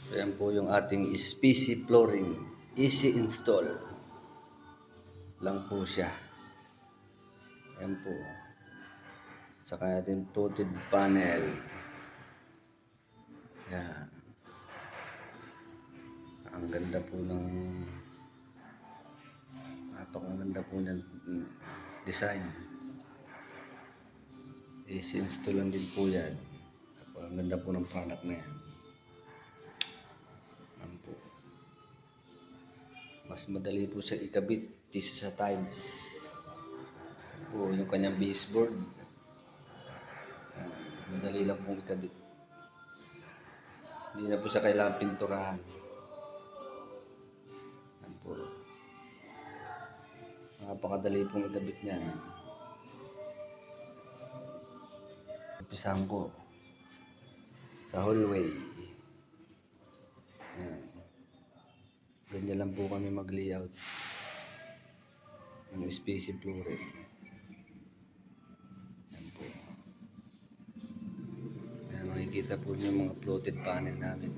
Ayan po yung ating SPC flooring. Easy install lang po siya. Ayan po. Saka natin fluted panel. Ayan. Ang ganda po ng napakaganda po ng design. Easy install lang din po yan. Ang ganda po ng product na yan. Ayan po. Mas madali po siya ikabit kaysa sa tiles. Po yung kanyang baseboard. Madali lang pong ikabit. Hindi na po siya kailangan pinturahan. Ayan po. Napakadali pong ikabit niyan. Umpisahan ko sa hallway. Ayan. Ganyan lang po kami mag-layout ng SPC flooring. Ayan po. Ayan, makikita po niyo mga floated panel namin.